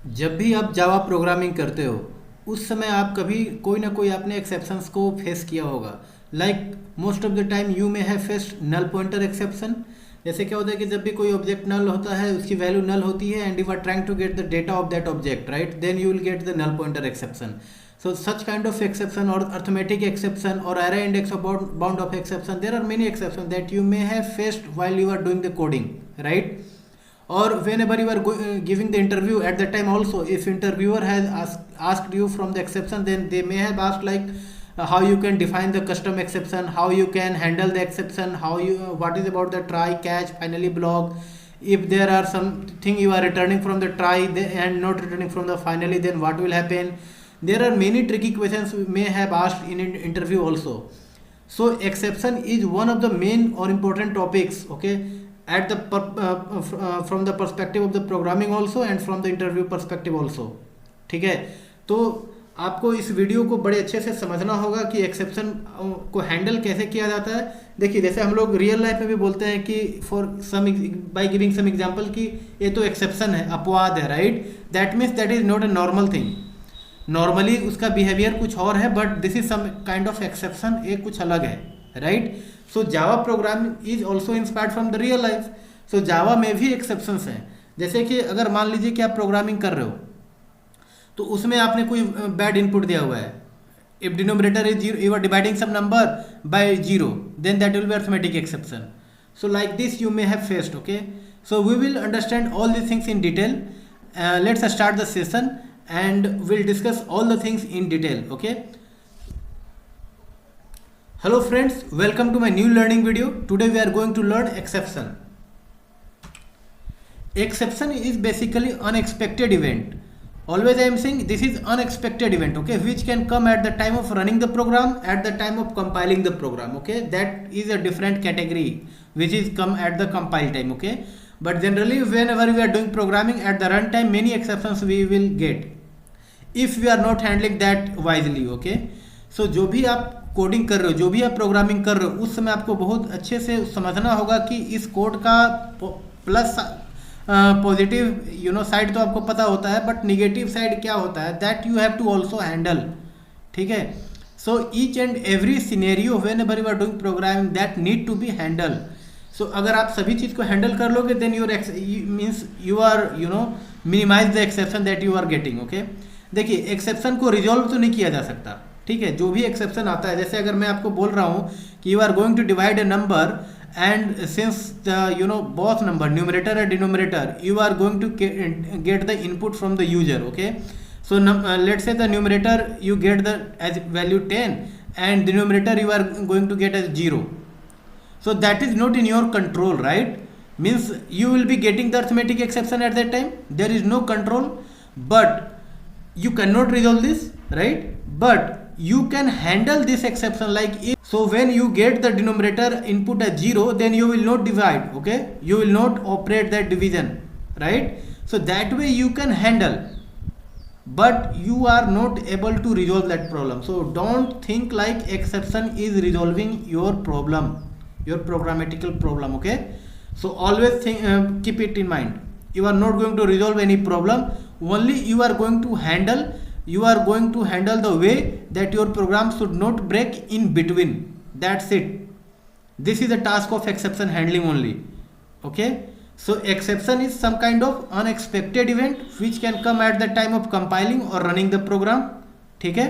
जब भी आप जावा प्रोग्रामिंग करते हो उस समय आप कभी कोई ना कोई आपने एक्सेप्शंस को फेस किया होगा। Like most of the time you may have faced null pointer exception. जैसे क्या होता है कि जब भी कोई ऑब्जेक्ट नल होता है उसकी वैल्यू नल होती है and you are trying to get the data of that object, right, then you will get the null pointer exception. So such kind of exception or arithmetic exception or array index of bound of exception, there are many exceptions that you may have faced while you are doing the coding, right? Or whenever you are giving the interview, at that time also, if interviewer has asked you from the exception, then they may have asked like how you can define the custom exception, how you can handle the exception, how you what is about the try catch finally block. If there are something you are returning from the try and not returning from the finally, then what will happen? There are many tricky questions we may have asked in an interview also. So exception is one of the main or important topics, okay, at the from the perspective of the programming also and from the interview perspective also. ठीक है, तो आपको इस video को बड़े अच्छे से समझना होगा कि एक्सेप्शन को हैंडल कैसे किया जाता है. देखिए, जैसे हम लोग रियल लाइफ में भी बोलते हैं कि for some by giving some example कि ये तो एक्सेप्शन है, अपवाद है, right. That means that is not a normal thing. Normally उसका बिहेवियर कुछ और है, but this is some kind of exception, ये कुछ अलग है, right. So Java programming is also inspired from the real life. So Java में भी एक्सेप्शंस हैं. जैसे कि अगर मान लीजिए कि आप प्रोग्रामिंग कर रहे हो तो उसमें आपने कोई बैड इनपुट दिया हुआ है. If denominator is zero, you are dividing some number by zero, then that will be arithmetic exception. So like this you may have faced, okay. So we will understand all these things in detail. Let's start the session and we'll discuss all the things in detail, okay. Hello friends, welcome to my new learning video. Today we are going to learn exception. Exception is basically unexpected event. Always I am saying this is unexpected event, okay, which can come at the time of running the program, at the time of compiling the program, okay. That is a different category which is come at the compile time, okay. But generally whenever we are doing programming at the runtime, many exceptions we will get if we are not handling that wisely, okay. So जो भी आप coding कर रहे हो, जो भी आप programming कर रहे हो, उस समय आपको बहुत अच्छे से समझना होगा कि इस कोड का प्लस पॉजिटिव साइड तो आपको पता होता है, बट निगेटिव साइड क्या होता है, that you have to also handle. ठीक है. So each and every scenario whenever you are doing programming that need to be handle. So अगर आप सभी चीज़ को हैंडल कर लोगे, then your means you are minimize the exception that you are getting, okay. देखिए, exception को resolve तो नहीं किया जा सकता, ठीक है. जो भी एक्सेप्शन आता है, जैसे अगर मैं आपको बोल रहा हूँ कि you are going to divide a number and since the both number numerator and denominator, you are going to get the input from the user, okay. So let's say the numerator you get the as value 10 and denominator you are going to get as 0. So that is not in your control, right? Means you will be getting the arithmetic exception at that time. There is no control, but you cannot resolve this, right? But you can handle this exception like if. So when you get the denominator input as 0, then you will not divide, okay? You will not operate that division, right? So that way you can handle, but you are not able to resolve that problem. So don't think like exception is resolving your problem, your programmatical problem, okay. So always think, keep it in mind, you are not going to resolve any problem, only you are going to handle, the way that your program should not break in between. That's it. This is the task of exception handling only, okay. So exception is some kind of unexpected event which can come at the time of compiling or running the program, ठीक है.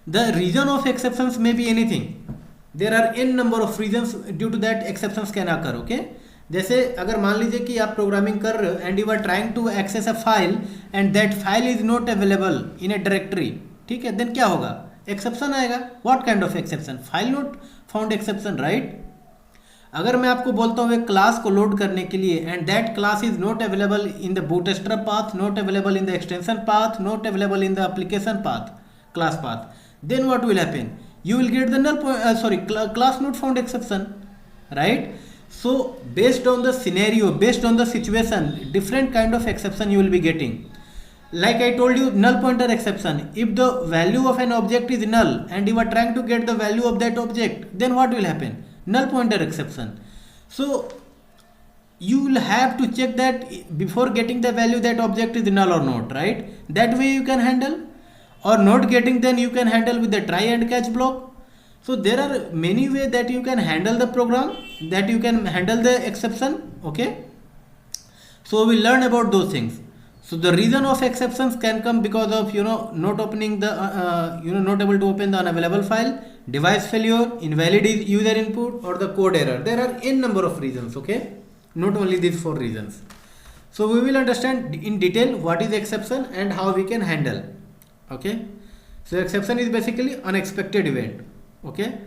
The reason of exceptions may be anything. There are n number of reasons due to that exceptions can occur, okay. जैसे अगर मान लीजिए कि आप programming कर रहे हो and you are trying to access a file and that file is not available in a directory, ठीक है, देन क्या होगा, एक्सेप्शन आएगा. What kind of exception? File not found exception, right. अगर मैं आपको बोलता हूँ एक क्लास को लोड करने के लिए and that class is not available in the bootstrap path, not available in the extension path, not available in the application path, class path, then what will happen? You will get the class not found exception, right? So based on the scenario, based on the situation, different kind of exception you will be getting. Like I told you, null pointer exception. If the value of an object is null and you are trying to get the value of that object, then what will happen? Null pointer exception. So you will have to check that before getting the value that object is null or not, right? That way you can handle, or not getting, then you can handle with the try and catch block. So there are many ways that you can handle the program, that you can handle the exception. Okay, so we learn about those things. So the reason of exceptions can come because of not opening the not able to open the unavailable file, device failure, invalid user input, or the code error. There are n number of reasons. Okay, not only these 4 reasons. So we will understand in detail what is exception and how we can handle. Okay, so exception is basically unexpected event. Okay,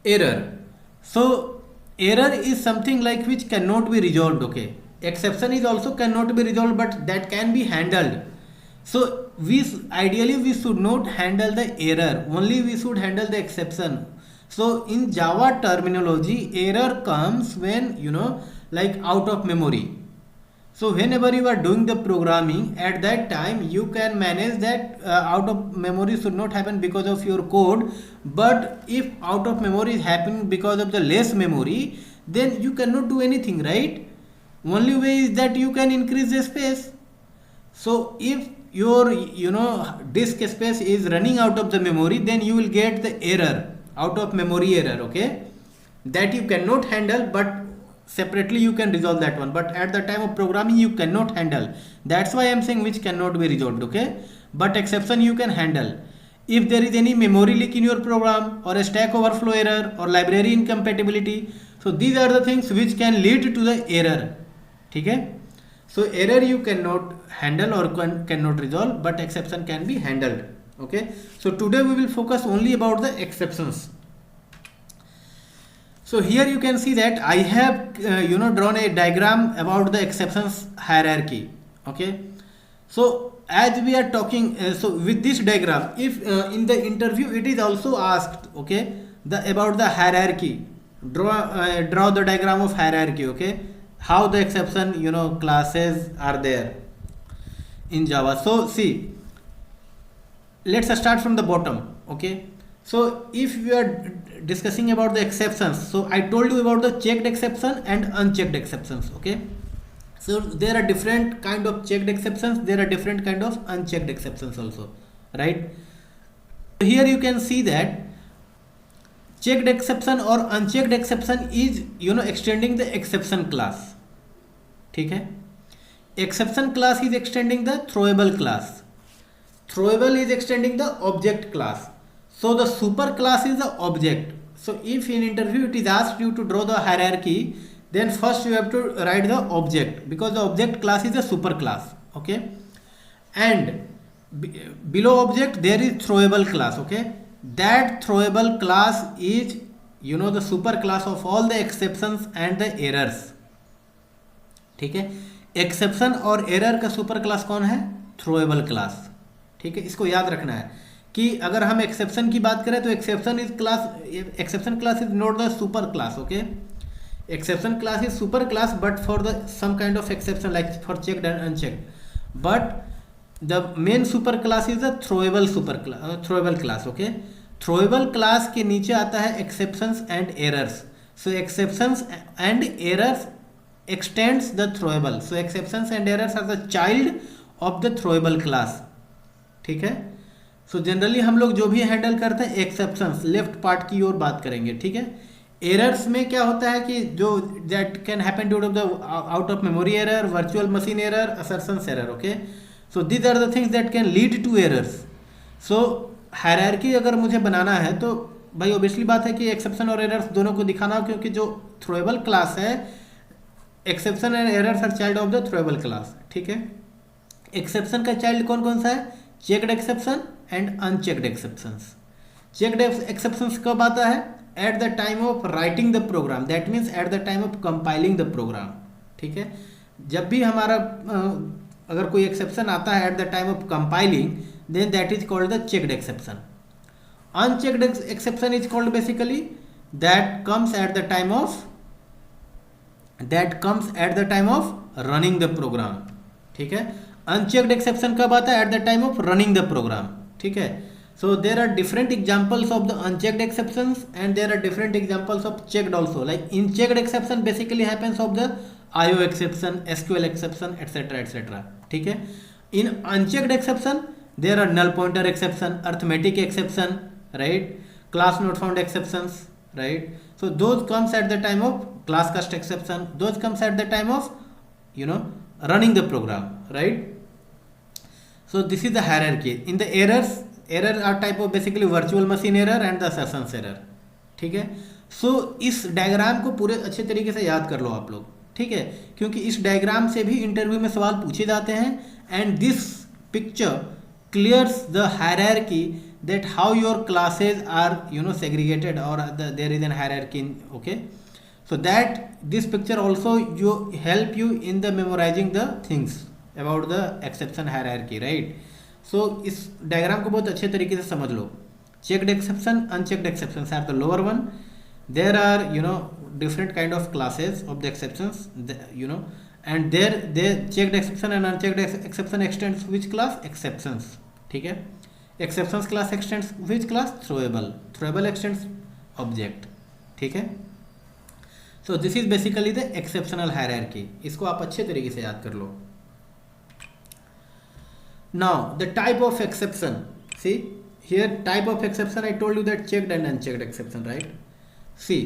error. So error is something like which cannot be resolved. Okay, exception is also cannot be resolved, but that can be handled. So ideally we should not handle the error, only we should handle the exception. So in Java terminology, error comes when like out of memory. So whenever you are doing the programming, at that time you can manage that out of memory should not happen because of your code. But if out of memory is happening because of the less memory, then you cannot do anything, right? Only way is that you can increase the space. So if your disk space is running out of the memory, then you will get the error, out of memory error. Okay, that you cannot handle, but separately you can resolve that one, but at the time of programming you cannot handle. That's why I'm saying which cannot be resolved. Okay, but exception you can handle. If there is any memory leak in your program, or a stack overflow error, or library incompatibility, so these are the things which can lead to the error. Okay, so error you cannot handle or cannot resolve, but exception can be handled. Okay, so today we will focus only about the exceptions. So here you can see that I have drawn a diagram about the exceptions hierarchy. Okay, so as we are talking, so with this diagram, if in the interview it is also asked, okay, about the hierarchy, draw the diagram of hierarchy. Okay, how the exception classes are there in Java. So see, let's start from the bottom. Okay, so if we are discussing about the exceptions, so I told you about the checked exception and unchecked exceptions. Okay, so there are different kind of checked exceptions, there are different kind of unchecked exceptions also, right? Here you can see that checked exception or unchecked exception is extending the exception class. Okay, exception class is extending the throwable class, throwable is extending the object class. So the super class is the object. So if in interview it is asked you to draw the hierarchy, then first you have to write the object, because the object class is a super class. Okay, and below object there is throwable class. Okay, that throwable class is the super class of all the exceptions and the errors. ठीक है, exception और error का super class कौन है? Throwable class. ठीक है, इसको याद रखना है कि अगर हम एक्सेप्शन की बात करें तो exception class is not the super class. Okay, exception class is super class but for the some kind of exception like for checked and unchecked, but the main super class is the throwable class. Okay, throwable class के नीचे आता है exceptions and errors. So exceptions and errors extends the throwable. So exceptions and errors are the child of the throwable class. ठीक है, so generally हम लोग जो भी हैंडल करते हैं एक्सेप्शंस लेफ्ट पार्ट की ओर बात करेंगे. ठीक है, एरर्स में क्या होता है कि जो that can happen due to the out of memory error, virtual machine error, assertions error. Okay, so these are the things that can lead to errors. So hierarchy अगर मुझे बनाना है तो भाई ऑब्वियसली बात है कि एक्सेप्शन और एरर्स दोनों को दिखाना, क्योंकि जो थ्रोएबल क्लास है, exception and errors are child of the throwable class. ठीक है, एक्सेप्शन का चाइल्ड कौन कौन सा है? Checked exception and unchecked exceptions. Checked exceptions कब आता है? At the time of writing the program, that means at the time of compiling the program. ठीक है, जब भी हमारा अगर कोई एक्सेप्शन आता है at the time of compiling, then that is called the checked exception. Unchecked exception is called basically that comes at the time of running the program. ठीक है, अनचेक्ड एक्सेप्शन कब आता है? At the time of running the program. ठीक है, So there are different examples of the unchecked exceptions and there are different examples of checked also. Like in checked exception basically happens of the IO exception, SQL exception, etc. etc. ठीक है. In unchecked exception there are null pointer exception, arithmetic exception, right? Class not found exceptions, right? So those comes at the time of class cast exception. Those comes at the time of running the program, right? So this is the hierarchy. In the errors, error are type of basically virtual machine error and the assertions error. ठीक है. सो इस diagram को पूरे अच्छे तरीके से याद कर लो आप लोग, ठीक है, क्योंकि इस डायग्राम से भी इंटरव्यू में सवाल पूछे जाते हैं. And this picture clears the hierarchy that how your classes are segregated or there is an hierarchy okay. So that this picture also you help you in the memorizing the things about the exception hierarchy, right? So इस diagram को बहुत अच्छे तरीके से समझ लो. checked exception, unchecked exceptions are the lower one. There are different kind of classes of the exceptions, and there checked exception and unchecked exception extends which class? Exceptions. ठीक है. Exceptions class extends which class? Throwable. Throwable extends object. ठीक है. So this is basically the exceptional hierarchy. इसको आप अच्छे तरीके से याद कर लो. Now the type of exception. See here type of exception I told you that checked and unchecked exception, right? See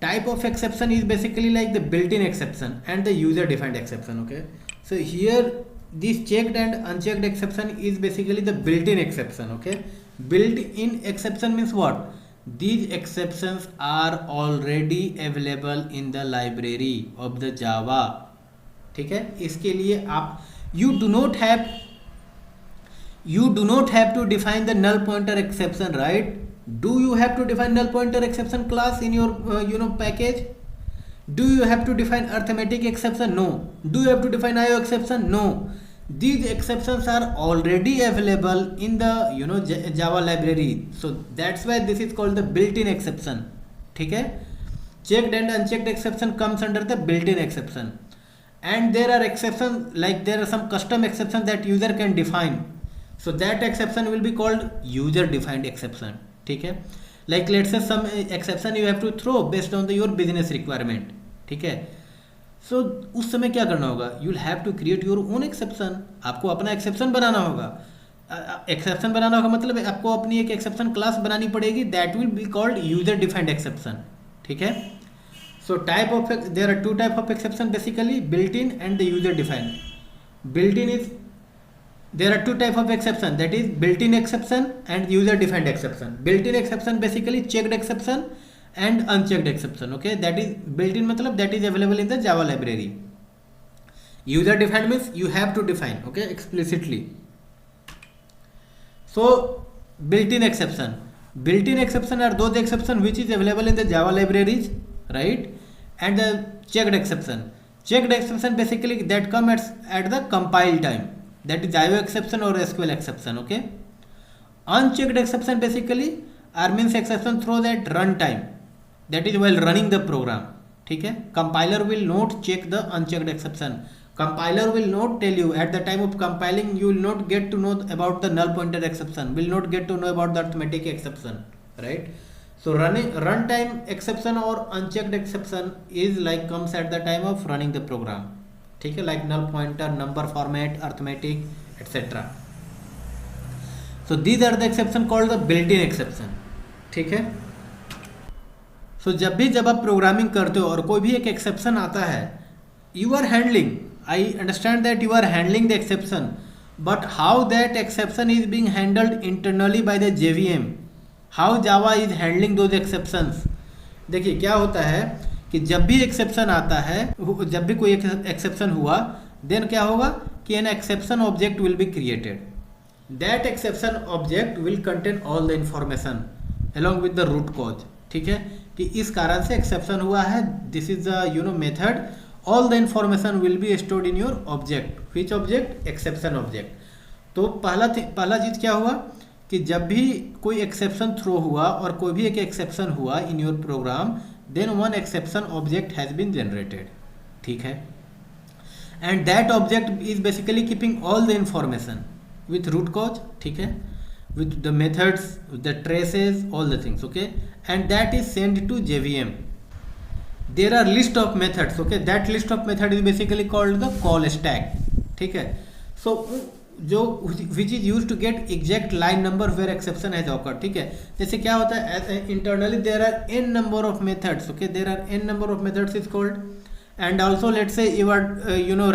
type of exception is basically like the built-in exception and the user defined exception, okay? So here this checked and unchecked exception is basically the built-in exception, okay? Built-in exception means what? These exceptions are already available in the library of the Java. ठीक है. इसके लिए आप you do not have to define the null pointer exception, right? Do you have to define null pointer exception class in your package? Do you have to define arithmetic exception? No. Do you have to define IO exception? No. These exceptions are already available in the Java library. So that's why this is called the built-in exception. ठीक है. Checked and unchecked exception comes under the built-in exception. And there are exceptions, like there are some custom exceptions that user can define. So that exception will be called user defined exception. ठीक है. Like let's say some exception you have to throw based on your business requirement. ठीक है. So उस समय क्या करना होगा? You'll have to create your own exception. आपको अपना exception बनाना होगा. Exception बनाना होगा मतलब आपको अपनी एक exception class बनानी पड़ेगी. That will be called user defined exception. ठीक है. So there are two type of exception basically, built-in and the user defined. Built-in is there are two type of exception, that is built-in exception and user defined exception. Built-in exception basically checked exception and unchecked exception, okay? That is built-in matlab that is available in the Java library. User defined means you have to define, okay, explicitly. So built-in exception are those exception which is available in the Java libraries, right? And the checked exception basically that come at the compile time, that is IO exception or SQL exception, okay? Unchecked exception basically means exception throws at run time, that is while running the program. ठीक है. Compiler will not check the unchecked exception. Compiler will not tell you at the time of compiling, you will not get to know about the null pointer exception, will not get to know about the arithmetic exception, right? So runtime exception or unchecked exception is like comes at the time of running the program. ठीक है. Like null pointer, number format, arithmetic, etc. So these are the exception called the built-in exception. ठीक है. So जब आप programming करते हो और कोई भी एक एक्सेप्शन आता है, you are handling, I understand that you are handling the exception, but how that exception is being handled internally by the JVM, how Java is handling those exceptions. देखिए क्या होता है कि जब भी एक्सेप्शन आता है, जब भी कोई एक्सेप्शन हुआ, देन क्या होगा कि an exception object will be created. That exception object will contain all the information along with the root cause. ठीक है. कि इस कारण से एक्सेप्शन हुआ है, this is the method, all the information will be stored in your object. Which object? Exception object. तो पहला चीज क्या हुआ कि जब भी कोई एक्सेप्शन थ्रो हुआ और कोई भी एक एक्सेप्शन हुआ in your program, then one exception object has been generated. ठीक है. And that object is basically keeping all the information with root cause. ठीक है. with the methods, with the traces, all the things, okay, and that is sent to JVM. There are list of methods, okay, that list of method is basically called the call stack, ठीक है. So जो which is used to get exact line number where exception has occurred, ठीक है. जैसे क्या होता है, internally there are n number of methods, okay, there are n number of methods is called, and also let's say you are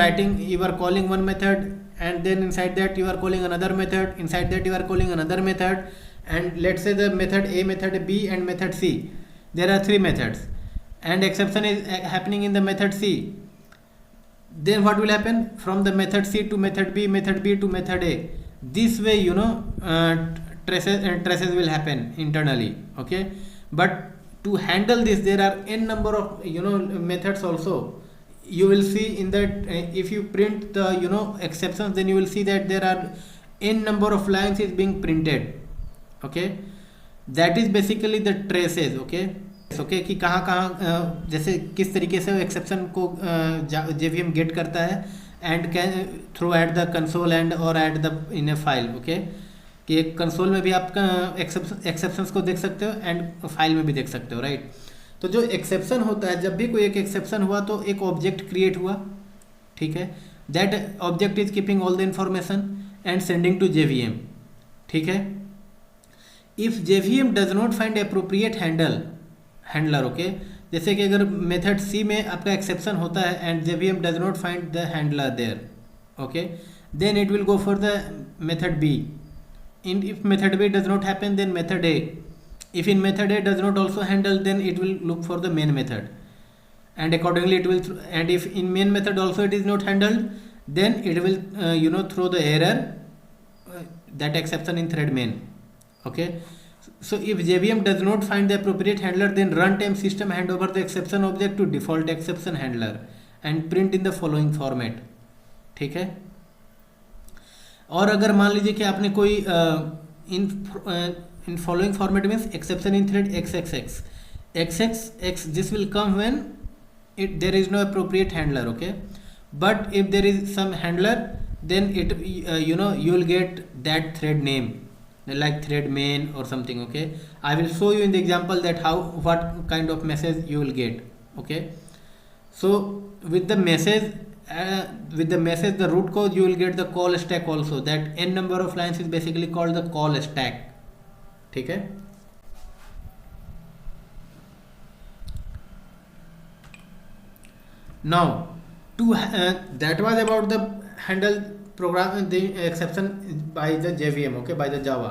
writing, you are calling one method, and then inside that you are calling another method, inside that you are calling another method, and let's say the method A, method B, and method C, there are three methods, and exception is happening in the method C. Then what will happen? From the method C to method B to method A, this way traces will happen internally, okay. But to handle this, there are n number of methods also. You will see in that if you print the exceptions, then you will see that there are n number of lines is being printed, okay. That is basically the traces, okay. Okay कि कहाँ कहाँ जैसे किस तरीके से exception को JVM get करता है and can throw at the console and और at the in a file, okay, कि एक कंसोल में भी आप एक्सेप्शंस को देख सकते हो एंड फाइल में भी देख सकते हो, राइट. तो जो एक्सेप्शन होता है, जब भी कोई एक एक्सेप्शन हुआ तो एक ऑब्जेक्ट क्रिएट हुआ, ठीक है. That object is keeping all the information and sending to JVM, ठीक है. If JVM does not find appropriate handler, okay, जैसे कि अगर मेथड सी में आपका एक्सेप्शन होता है and JVM does not find the handler there, okay, then it will go for the method B. In if method B does not happen, then method A. If in method A does not also handle, then it will look for the main method, and accordingly it will and if in main method also it is not handled, then it will throw the error that exception in thread main, okay. So if JVM does not find the appropriate handler, then runtime system hand over the exception object to default exception handler and print in the following format, ठीक है. और अगर मान लीजिए कि आपने कोई in following format means exception in thread xxx, this will come when there is no appropriate handler, okay. But if there is some handler, then it you will get that thread name like thread main or something, okay. I will show you in the example that what kind of message you will get, okay. So with the message the root cause, you will get the call stack also. That n number of lines is basically called the call stack, ठीक है. Now that was about the handle program the exception by the JVM, okay, by the Java.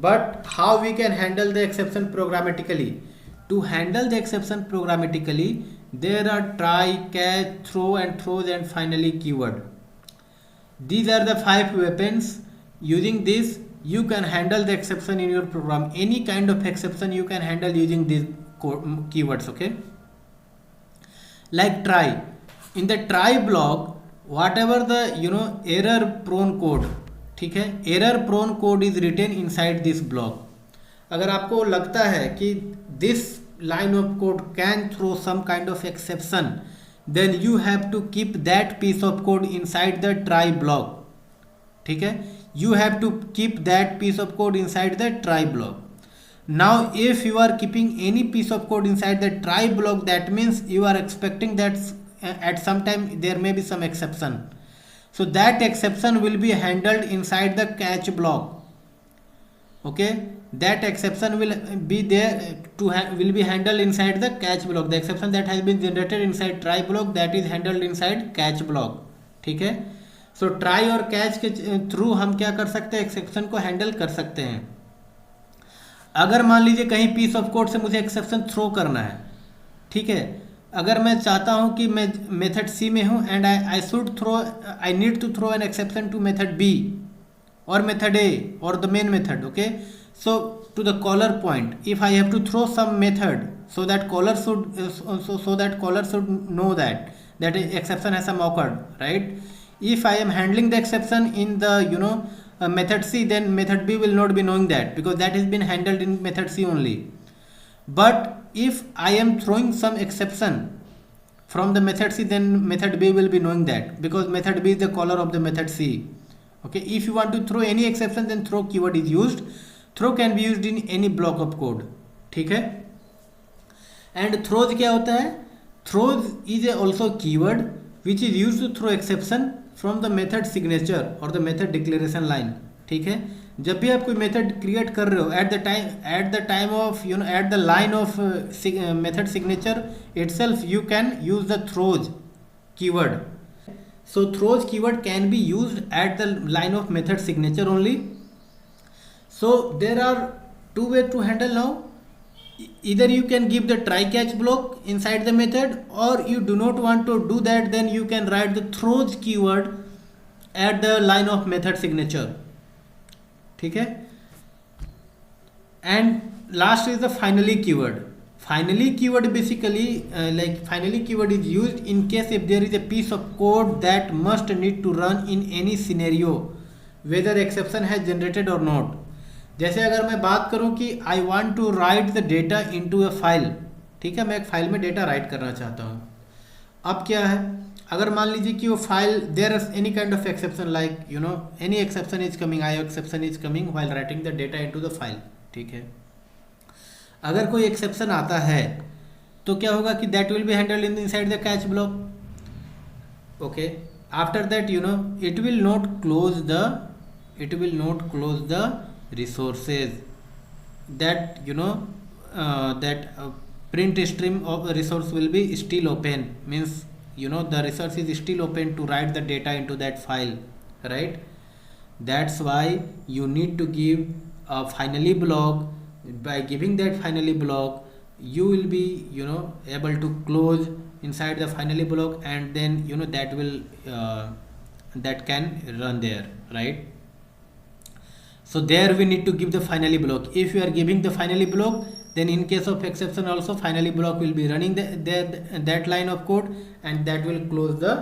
But how we can handle the exception programmatically? To handle the exception programmatically, there are try, catch, throw, and throws, and finally keyword. These are the 5 weapons. Using this, you can handle the exception in your program. Any kind of exception you can handle using these keywords, okay. Like try. In the try block, whatever the error prone code, ठीक है, error prone code is written inside this block. अगर आपको लगता है कि this line of code can throw some kind of exception, then you have to keep that piece of code inside the try block, ठीक है. You have to keep that piece of code inside the try block. Now if you are keeping any piece of code inside the try block, that means you are expecting that at some time there may be some exception. So that exception will be handled inside the catch block, okay. That exception will be there will be handled inside the catch block. The exception that has been generated inside try block, that is handled inside catch block, ठीक है. So try और catch के through हम क्या कर सकते हैं, exception को हैंडल कर सकते हैं. अगर मान लीजिए कहीं पीस ऑफ कोड से मुझे एक्सेप्शन थ्रो करना है, ठीक है. अगर मैं चाहता हूं कि मैं मेथड सी में हूं and I need to throw an exception to method B और मेथड ए और the main method, okay. So to the caller point, if I have to throw some method so that caller should know that exception has some occurred, right. If I am handling the exception in the method C, then method B will not be knowing that, because that has been handled in method C only. But if I am throwing some exception from the method C, then method B will be knowing that, because method B is the caller of the method C, Okay, if you want to throw any exception, then throw keyword is used. Throw can be used in any block of code. ठीक है. And throws क्या होता है? Throws is also keyword which is used to throw exception from the method signature or the method declaration line. ठीक है. जब भी आप कोई मेथड क्रिएट कर रहे हो, eight the time of at the line of method signature itself you can use the throws keyword. So throws keyword can be used at the line of method signature only. So there are two ways to handle now. Either you can give the try catch block inside the method, or you do not want to do that, then you can write the throws keyword at the line of method signature. ठीक है. And last is the finally keyword. Finally keyword basically finally keyword is used in case if there is a piece of code that must need to run in any scenario whether exception has generated or not. जैसे अगर मैं बात करूं कि I want to write the data into a file, ठीक है, मैं एक फाइल में डेटा राइट करना चाहता हूं. अब क्या है, अगर मान लीजिए कि वो file there is any kind of exception like any exception is coming, I exception is coming while writing the data into the file. ठीक है, अगर कोई एक्सेप्शन आता है तो क्या होगा कि that will be handled inside the catch block. Okay, after that it will not close the resources that that print stream of the resource will be still open, means the resource is still open to write the data into that file, right? That's why you need to give a finally block. By giving that finally block you will be able to close inside the finally block, and then that will that can run there, right? So there we need to give the finally block. If you are giving the finally block, then in case of exception also finally block will be running that line of code, and that will close the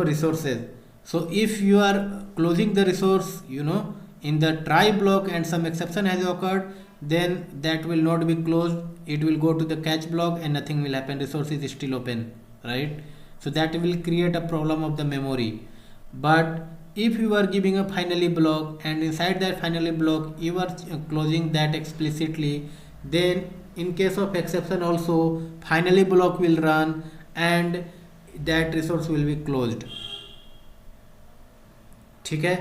resources. So if you are closing the resource in the try block and some exception has occurred, then that will not be closed. It will go to the catch block and nothing will happen. Resource is still open, right? So that will create a problem of the memory. But if you are giving a finally block and inside that finally block you are closing that explicitly, then in case of exception also finally block will run and that resource will be closed. ठीक है.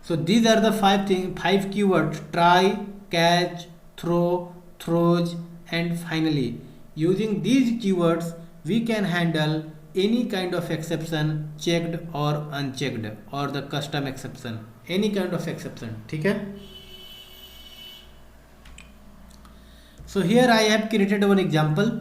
So these are the five keywords: try, catch, throw, throws and finally. Using these keywords we can handle any kind of exception, checked or unchecked, or the custom exception, any kind of exception. ठीक है. So here I have created one example.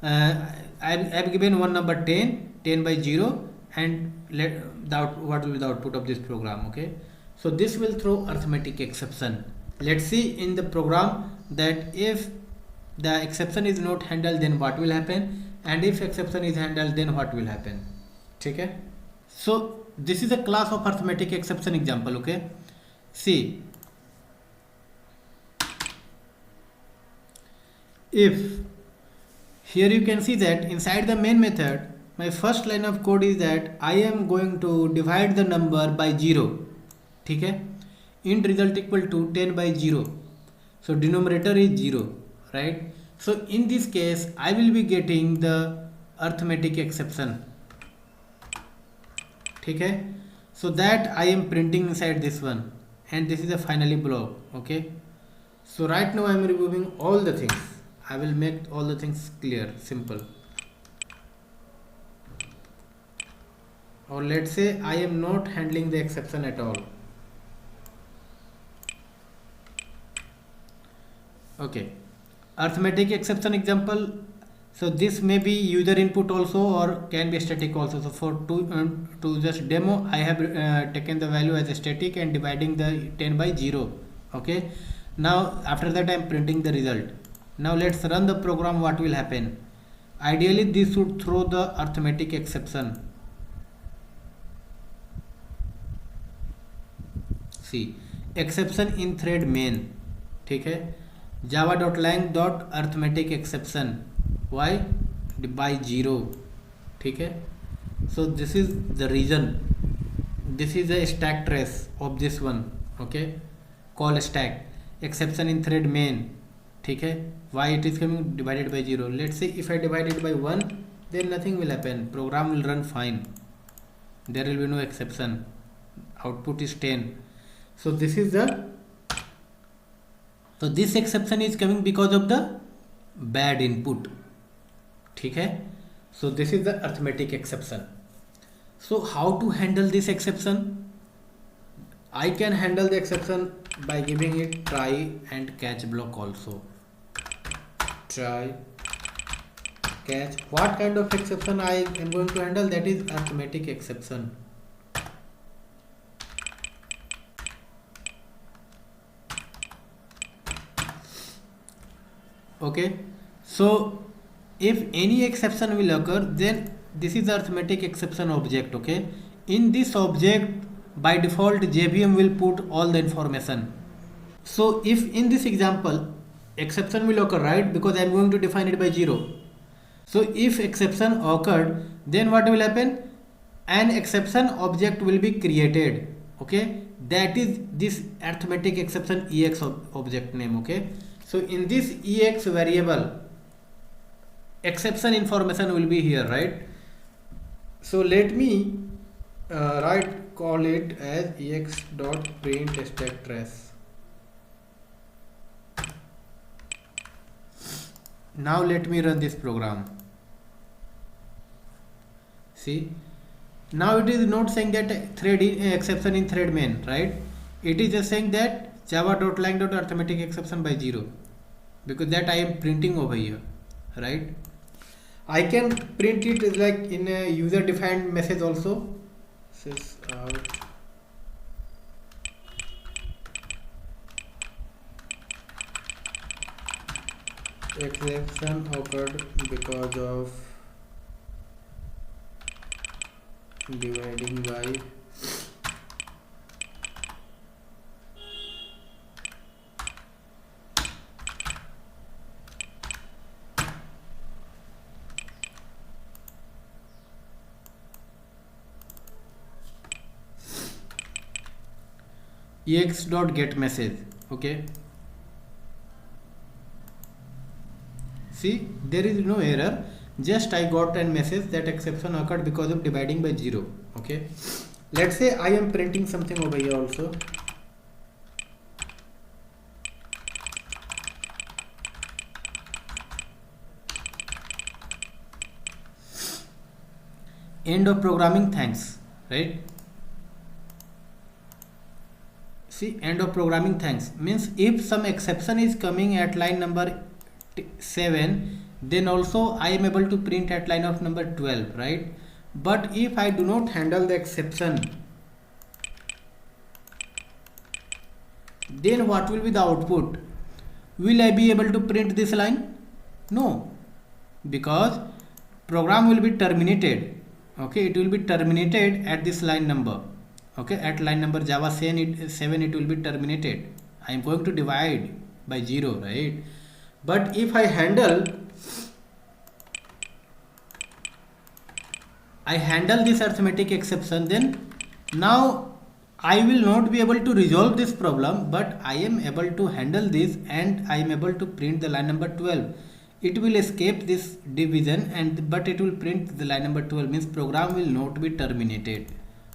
I have given one number 10 by 0, and what will be the output of this program. Okay, so this will throw arithmetic exception. Let's see in the program that if the exception is not handled, then what will happen, and if exception is handled, then what will happen. ठीक है. So this is a class of arithmetic exception example. Okay, see, if here you can see that inside the main method my first line of code is that I am going to divide the number by 0. ठीक है, int result equal to 10 by 0. So denominator is 0, right? So in this case I will be getting the arithmetic exception. ठीक है. So that I am printing inside this one, and this is a finally block. Okay, so right now I am removing all the things. I will make all the things clear, simple. Or let's say I am not handling the exception at all. Okay, arithmetic exception example. So this may be user input also, or can be static also. So for to just demo, I have taken the value as a static and dividing the 10 by 0. Okay, now after that I am printing the result. Now let's run the program. What will happen? Ideally this should throw the arithmetic exception. See, exception in thread main. ठीक है, java.lang.arithmetic exception, why by 0. ठीक है. So this is the reason this is a stack trace of this one. Okay, call stack exception in thread main. ठीक है, why it is coming divided by 0. Let's say if I divide it by 1, then nothing will happen, program will run fine, there will be no exception, output is 10. So this is the, so this exception is coming because of the bad input. ठीक है, so this is the arithmetic exception. So how to handle this exception? I can handle the exception by giving it try and catch block also. Try, catch. What kind of exception I am going to handle? That is arithmetic exception. Okay, so if any exception will occur, then this is the arithmetic exception object. Okay, in this object by default JVM will put all the information. So if in this example exception will occur, right, because I am going to define it by 0. So if exception occurred, then what will happen? An exception object will be created. Okay, that is this arithmetic exception ex object name. Okay, so in this ex variable exception information will be here, right? So let me call it as ex.print stack trace. Now let me run this program. See, now it is not saying that thread exception in thread main, right? It is just saying that java.lang.arithmetic exception by 0, because that I am printing over here, right? I can print it like in a user defined message also. Sys out exception occurred because of dividing by ex.get message. Okay, see, there is no error, just I got a message that exception occurred because of dividing by 0. Okay, let's say I am printing something over here also. End of programming, thanks, right? See, end of programming, thanks means if some exception is coming at line number 7, then also I am able to print at line of number 12, right? But if I do not handle the exception, then what will be the output? Will I be able to print this line? No, because program will be terminated. Okay, it will be terminated at this line number. Okay, at line number Java 7 it will be terminated. I am going to divide by 0, right? But if I handle this arithmetic exception, then now I will not be able to resolve this problem, but I am able to handle this and I am able to print the line number 12. It will escape this division but it will print the line number 12, means program will not be terminated.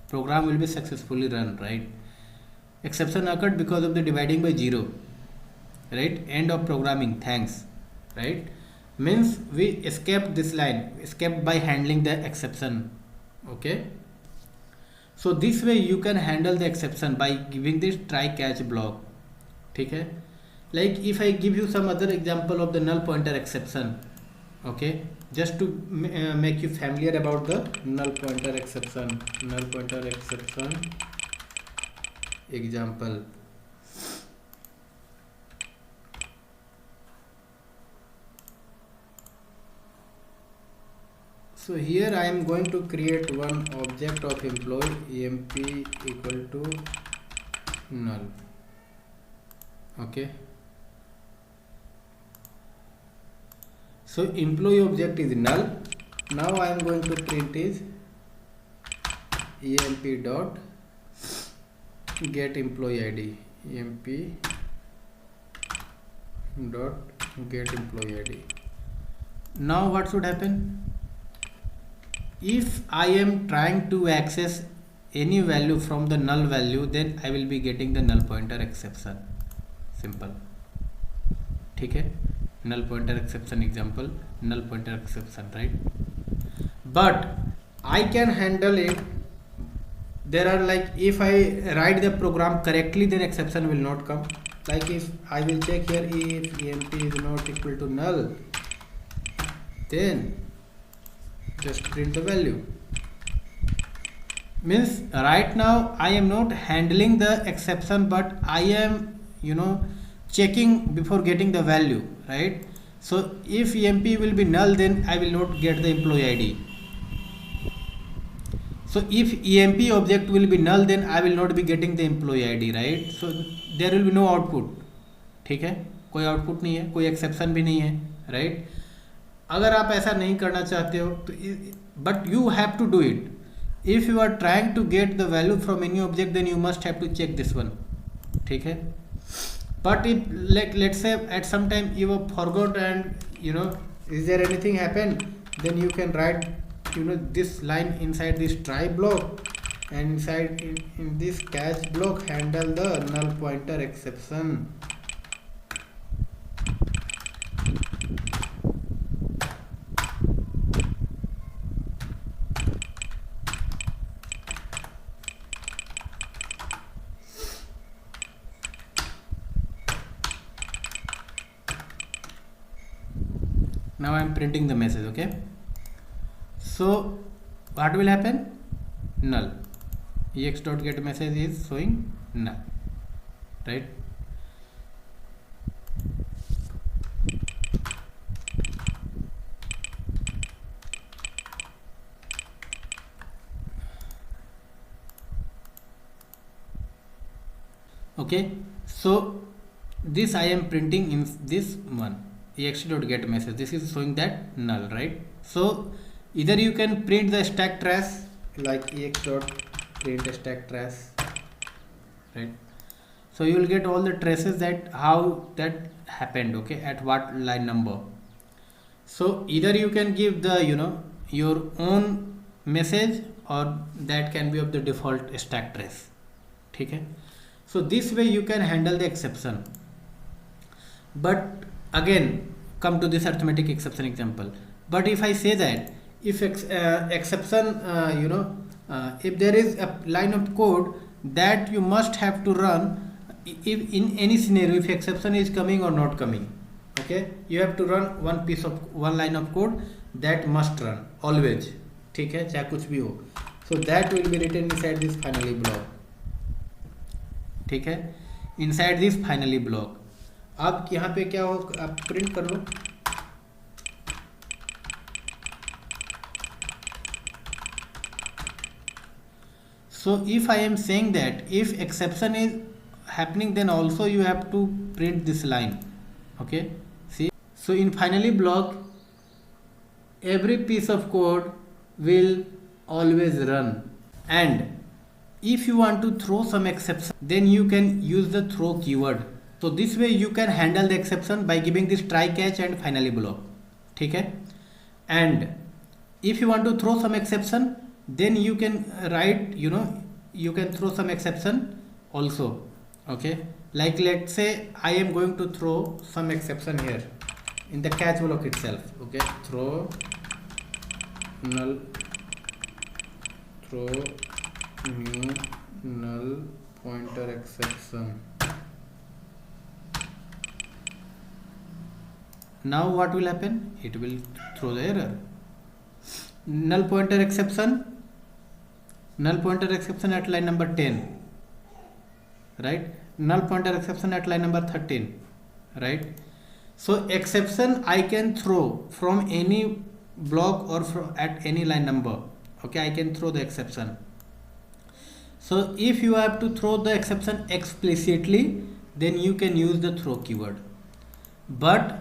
Program will be successfully run, right? Exception occurred because of the dividing by 0, right? End of programming, thanks, right? Means we escaped this line, escaped by handling the exception. Okay, so this way you can handle the exception by giving this try catch block. Okay, like if I give you some other example of the null pointer exception. Okay, just to make you familiar about the null pointer exception example. So here I am going to create one object of employee emp equal to null. Okay, so employee object is null. Now I am going to print is emp dot get employee id, emp dot get employee id. Now what should happen? If I am trying to access any value from the null value, then I will be getting the null pointer exception. Simple. ठीक है, null pointer exception example, null pointer exception, right? But I can handle it. There are like, if I write the program correctly, then exception will not come. Like if I will check here, if emp is not equal to null, then just print the value. Means right now I am not handling the exception, but I am, you know, checking before getting the value, right? So if emp will be null, then I will not get the employee id. So if emp object will be null, then I will not be getting the employee id, right? So there will be no output. ठीक है, कोई output नहीं है, कोई exception भी नहीं है, right? अगर आप ऐसा नहीं करना चाहते हो तो, but you have to do it. If you are trying to get the value from any object, then you must have to check this one. ठीक है, but if let's say at some time you forgot and you know, is there anything happened, then you can write, you know, this line inside this try block, and inside in this catch block handle the null pointer exception. Now I am printing the message. Okay, so what will happen? Null. ex dot get message is showing null, right? Okay, so this I am printing in this one, ex dot get message. This is showing that null, right? So either you can print the stack trace, like ex dot print stack trace, right? So you will get all the traces that how that happened, okay, at what line number. So either you can give the, you know, your own message, or that can be of the default stack trace. ठीक है, so this way you can handle the exception. But again, come to this arithmetic exception example. But if I say that if exception, you know, if there is a line of code that you must have to run, if in any scenario, if exception is coming or not coming, okay, you have to run one line of code that must run always. ठीक है, चाहे कुछ भी हो. So that will be written inside this finally block. ठीक है, inside this finally block. अब यहाँ पे क्या हो, आप प्रिंट कर लो. So if I am saying that if exception is happening, then also you have to print this line. Okay, see, so in finally block, every piece of code will always run, and if you want to throw some exception, then you can use the throw keyword. So this way you can handle the exception by giving this try catch and finally block. ठीक है, and if you want to throw some exception, then you can write, you know, you can throw some exception also. Okay, like let's say I am going to throw some exception here in the catch block itself. Okay, throw null, throw new null pointer exception. Now what will happen? It will throw the error. Null pointer exception at line number 10, right? Null pointer exception at line number 13, right? So exception I can throw from any block or from at any line number. Okay, I can throw the exception. So if you have to throw the exception explicitly, then you can use the throw keyword. But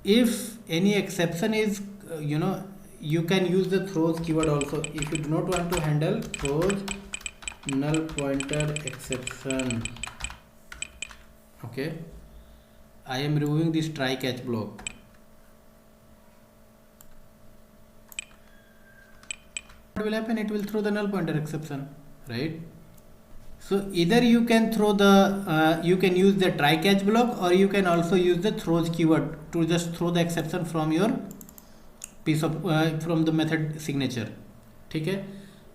if any exception is, you know, you can use the throws keyword also. If you do not want to handle throws null pointer exception. Okay, I am removing this try catch block. What will happen? It will throw the null pointer exception, right? So either you can throw the you can use the try catch block, or you can also use the throws keyword to just throw the exception from your piece of from the method signature. ठीक है?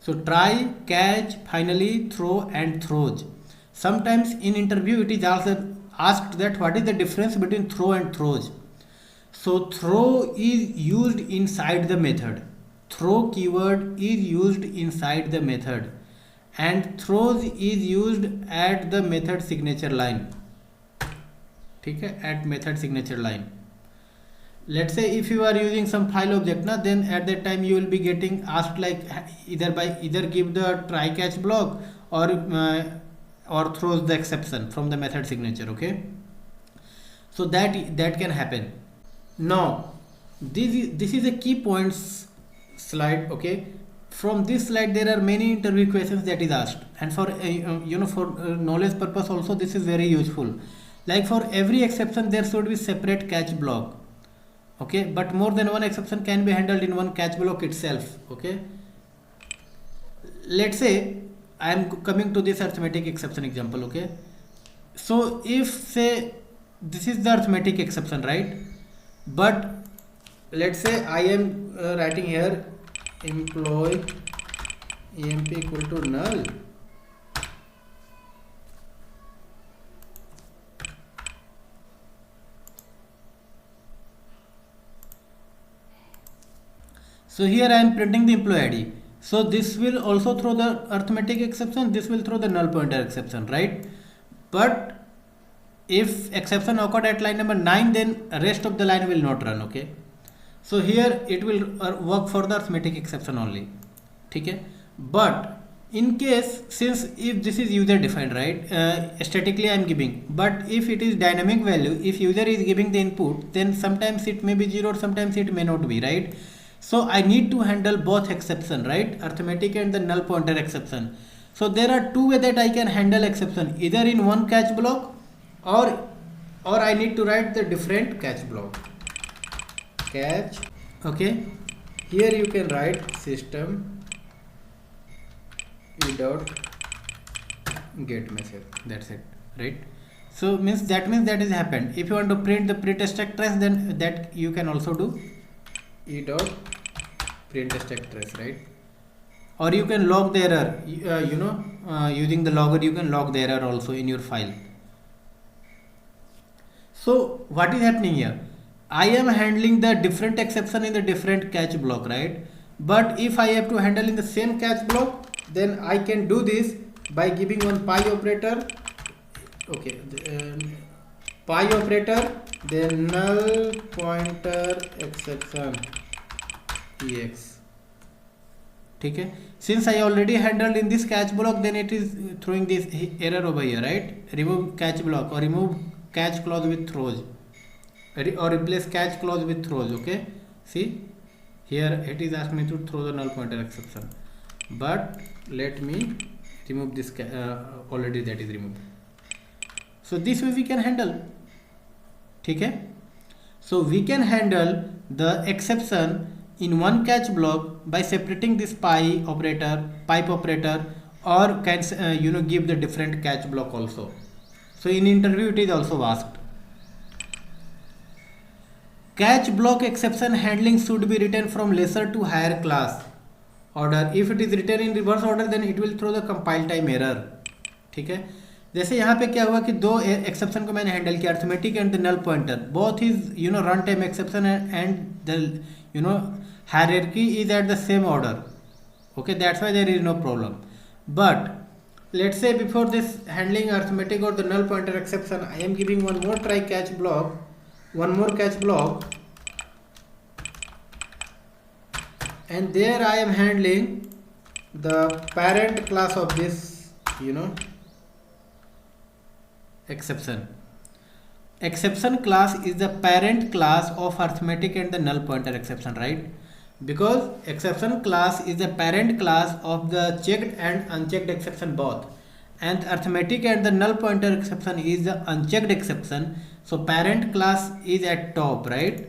So try, catch, finally throw and throws. Sometimes in interview it is also asked that what is the difference between throw and throws. So throw is used inside the method. Throw keyword is used inside the method, and throws is used at the method signature line. ठीक है? At method signature line. Let's say if you are using some file object na, then at that time you will be getting asked like either give the try catch block or throws the exception from the method signature. Okay, so that can happen. Now this is a key points slide. Okay, from this slide there are many interview questions that is asked, and for for knowledge purpose also this is very useful. Like for every exception there should be separate catch block. Okay, but more than one exception can be handled in one catch block itself. Okay, let's say I am coming to this arithmetic exception example. Okay, so if say this is the arithmetic exception, right? But let's say I am writing here employee emp equal to null. So here I am printing the employee ID. So this will also throw the arithmetic exception, this will throw the null pointer exception, right? But if exception occurred at line number 9, then rest of the line will not run. Okay, so here it will work for the arithmetic exception only. Okay, but in case, since if this is user defined, right, statically I am giving, but if it is dynamic value, if user is giving the input, then sometimes it may be 0, sometimes it may not be, right? So I need to handle both exception, right? Arithmetic and the null pointer exception. So there are two ways that I can handle exception, either in one catch block or I need to write the different catch block. Catch. Okay. Here you can write system dot get message. That's it, right? So that means that is happened. If you want to print the print stack trace, then that you can also do e dot print stack trace, right? Or you can log the error, using the logger you can log the error also in your file. So what is happening here? I am handling the different exception in the different catch block, right? But if I have to handle in the same catch block, then I can do this by giving one pi operator. Okay, pi operator, then null pointer exception ex. Okay, since I already handled in this catch block, then it is throwing this error over here, right? Remove catch block or remove catch clause with throws, or replace catch clause with throws. Okay, see here it is asking me to throw the null pointer exception, but let me remove this already that is removed. So this way we can handle. Okay, so we can handle the exception in one catch block by separating this pipe operator, or can give the different catch block also. So in interview it is also asked. Catch block exception handling should be written from lesser to higher class order. If it is written in reverse order, then it will throw the compile time error. ठीक है, जैसे यहाँ पे क्या हुआ कि दो exception को मैंने हैंडल किया, arithmetic and the null pointer, both is run time exception and the hierarchy is at the same order. Okay, that's why there is no problem. But let's say before this handling arithmetic or the null pointer exception, I am giving one more catch block, and there I am handling the parent class of this exception. Exception class is the parent class of arithmetic and the null pointer exception, right? because exception class is a parent class of the checked and unchecked exception both, and the arithmetic and the null pointer exception is the unchecked exception. So parent class is at top, right?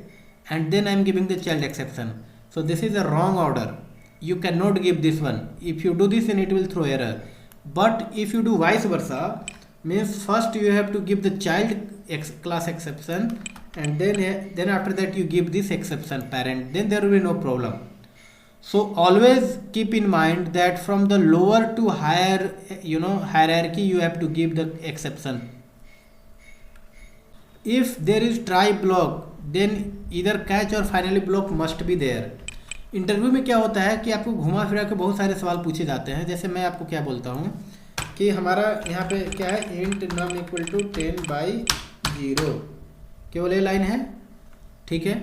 And then I am giving the child exception. So this is a wrong order. You cannot give this one. If you do this, then it will throw error. But if you do vice versa, means first you have to give the child class exception, and then after that you give this exception parent, then there will be no problem. So always keep in mind that from the lower to higher, hierarchy, you have to give the exception. If there is try block, then either catch or finally block must be there. Interview में क्या होता है कि आपको घुमा फिरा के बहुत सारे सवाल पूछे जाते हैं। जैसे मैं आपको क्या बोलता हूँ कि हमारा यहाँ पे क्या है, इंट नम इक्वल टू 10/0, केवल ये लाइन है, ठीक है।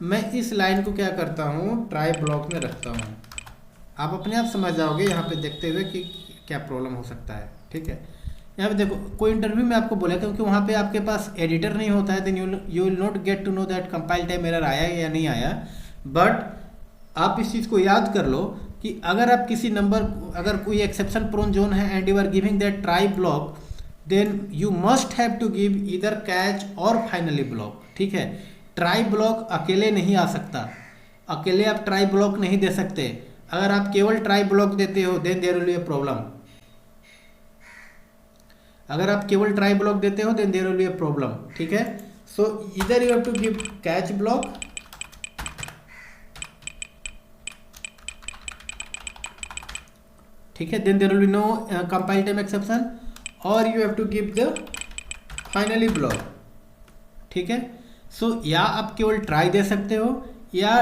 मैं इस लाइन को क्या करता हूँ, ट्राई ब्लॉक में रखता हूँ। आप अपने आप समझ जाओगे यहाँ पे देखते हुए कि क्या प्रॉब्लम हो सकता है, ठीक है। यहाँ पे देखो, कोई इंटरव्यू में आपको बोला, क्योंकि वहाँ पे आपके पास एडिटर नहीं होता है, then you will not get to know that compile time error आया या नहीं आया। बट आप इस चीज़ को याद कर लो कि अगर आप किसी नंबर, अगर कोई एक्सेप्शन प्रोन जोन है and you are giving that try block, then you must have to give either catch or finally block, ठीक है। ट्राई ब्लॉक अकेले नहीं आ सकता, अकेले आप ट्राई ब्लॉक नहीं दे सकते। अगर आप केवल ट्राई ब्लॉक देते हो then there will be a problem. अगर आप केवल ट्राई ब्लॉक देते हो then there will be a problem, ठीक है। So either you have to give catch block, ठीक है, then there will be no compile time exception, और you have to give the finally block, ठीक है। सो या आप केवल ट्राई दे सकते हो, या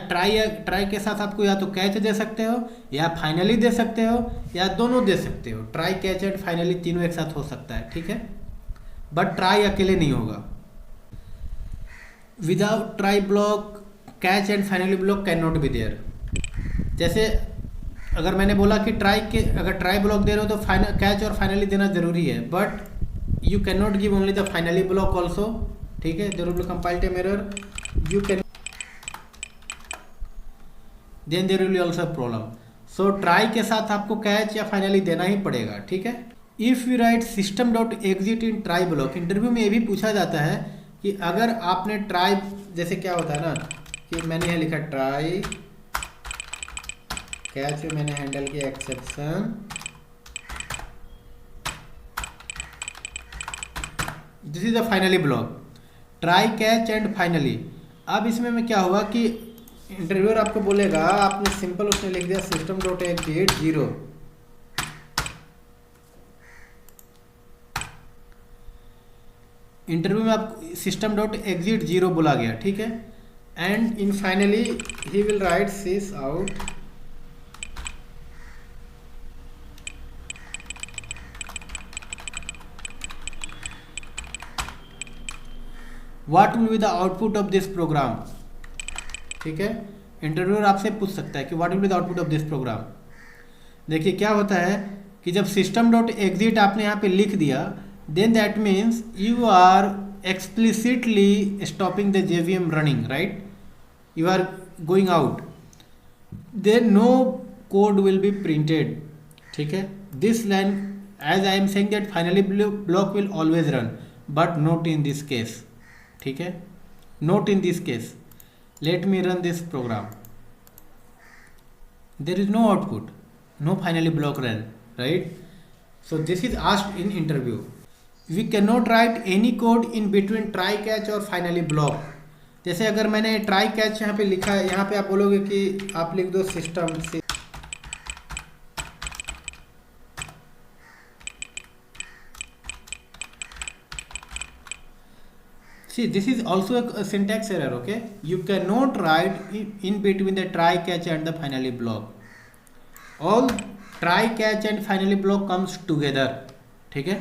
ट्राई के साथ आपको या तो कैच दे सकते हो, या फाइनली दे सकते हो, या दोनों दे सकते हो। ट्राई, कैच एंड फाइनली तीनों एक साथ हो सकता है, ठीक है। बट ट्राई अकेले नहीं होगा। Without try block, catch and finally block can not be there. जैसे अगर मैंने बोला कि अगर ट्राई ब्लॉक दे रहे हो तो कैच और फाइनली देना जरूरी है, but you can not give only the finally block also, ठीक है। There will be compile time error, you can, then there will be also problem. सो ट्राई के साथ आपको कैच या फाइनली देना ही पड़ेगा, ठीक है। If you right system dot exit in try block, interview में ये भी पूछा जाता है कि अगर आपने ट्राई, जैसे क्या होता है ना कि मैंने यहाँ लिखा ट्राई, कैच मैंने हैंडल किया exception, this is the finally block, try, catch and finally. अब इसमें में क्या हुआ कि इंटरव्यूअर आपको बोलेगा, आपने सिंपल उसने लिख दिया सिस्टम डॉट एग्जिट 0, इंटरव्यू में आप सिस्टम डॉट एग्जिट 0 बोला गया, ठीक है। And in finally he will write sys out what will be the output of this program, ठीक है। इंटरव्यूअर आपसे पूछ सकता है कि what will be the output of this program. देखिए क्या होता है कि जब सिस्टम डॉट एग्जिट आपने यहाँ पे लिख दिया, then that means you are explicitly stopping the JVM running, right, you are going out, then no code will be printed, ठीक है। This line, as I am saying that finally block will always run, but not in this case, ठीक है, not in this case. Let me run this program. There is no output, no finally block run, right? So this is asked in interview. We cannot write any code in between try, catch और finally block. जैसे अगर मैंने try, catch यहाँ पे लिखा है, यहाँ पे आप बोलोगे कि आप लिख दो सिस्टम से, see this is also a syntax error, okay. You cannot write in between the try, catch and the finally block. All try, catch and finally block comes together, ठीक है।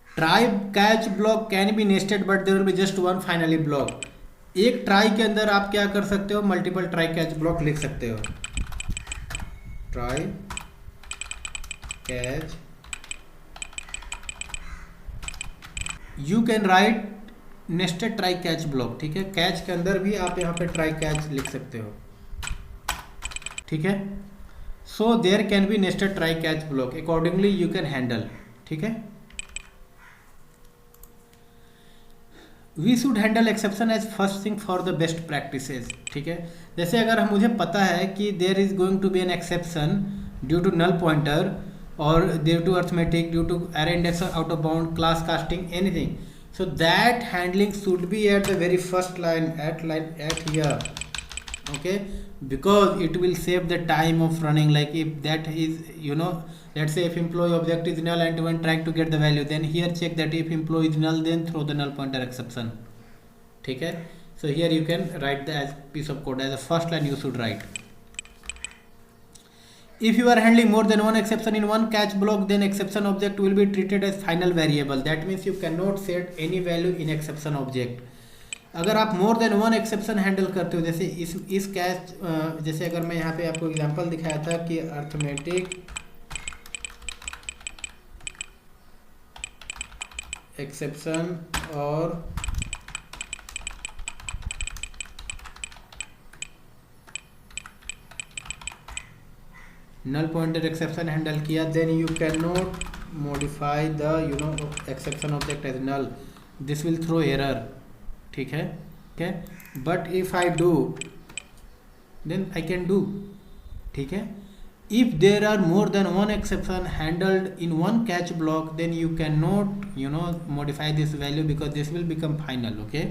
try, catch block can be nested but there will be just one finally block. एक try के अंदर आप क्या कर सकते हो, मल्टीपल ट्राई कैच ब्लॉक लिख सकते हो। Try, catch, you can write nested try catch block, ठीक है, कैच के अंदर भी आप यहाँ पे ट्राई कैच लिख सकते हो, ठीक है। So there can be nested try catch block, accordingly you can handle, ठीक है। We should handle exception as first thing for the best practices, ठीक है। जैसे अगर हम मुझे पता है कि there is going to be an exception due to null pointer और due to arithmetic, due to array index out of bound, class casting, anything, so that handling should be at the very first line at here, okay, because it will save the time of running. Like if that is, you know, let's say if employee object is null and when trying to get the value, then here check that if employee is null, then throw the null pointer exception, ठीक है। So here you can write the as piece of code as a first line you should write. If you are handling more than one exception in one catch block, then exception object will be treated as final variable. That means you cannot set any value in exception object. अगर आप more than one exception handle करते हो, जैसे इस catch, जैसे अगर मैं यहाँ पे आपको एग्जांपल दिखाया था कि अर्थमेटिक एक्सेप्शन और null pointer exception handle किया, then you cannot modify the, you know, exception object as null. This will throw error, ठीक है, okay. But if I do, then I can do, ठीक है। If there are more than one exception handled in one catch block, then you cannot, you know, modify this value because this will become final, okay.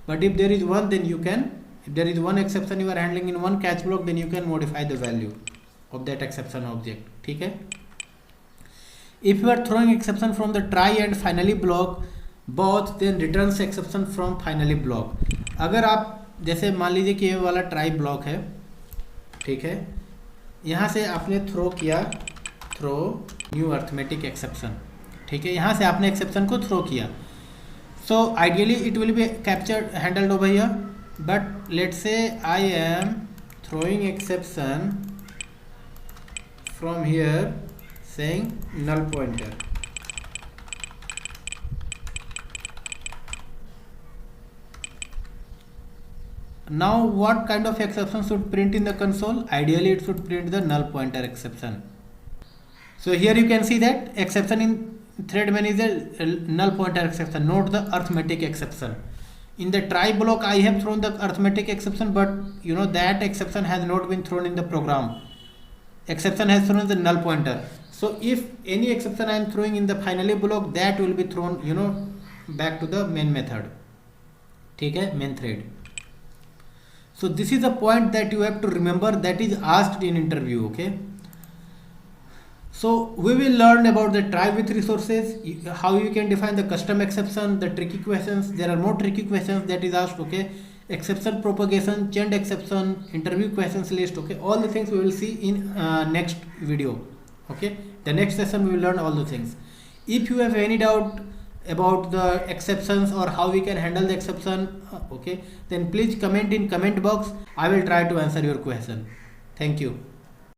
But if there is one, then you can, if there is one exception you are handling in one catch block, then you can modify the value of that exception object, ठीक है। If you are throwing exception from the try and finally block both, then returns exception from finally block. अगर आप जैसे मान लीजिए कि ये वाला ट्राई ब्लॉक है, ठीक है, यहाँ से आपने थ्रो किया, थ्रो न्यू अर्थमेटिक एक्सेप्शन, ठीक है, यहाँ से आपने एक्सेप्शन को थ्रो किया, so ideally it will be captured, handled over here, but let's say I am throwing exception from here saying null pointer. Now what kind of exception should print in the console? Ideally it should print the null pointer exception. So here you can see that exception in thread main is a null pointer exception, not the arithmetic exception. In the try block I have thrown the arithmetic exception, but you know that exception has not been thrown in the program. Exception has thrown the null pointer. So if any exception I am throwing in the finally block, that will be thrown, you know, back to the main method, ठीक है, main thread. So this is a point that you have to remember, that is asked in interview, okay. So we will learn about the try with resources, how you can define the custom exception, the tricky questions. There are more tricky questions that is asked, okay. Exception propagation, chained exception, interview questions list, okay. All the things we will see in next video, okay. The next session we will learn all the things. If you have any doubt about the exceptions or how we can handle the exception, okay, then please comment in comment box. I will try to answer your question. Thank you.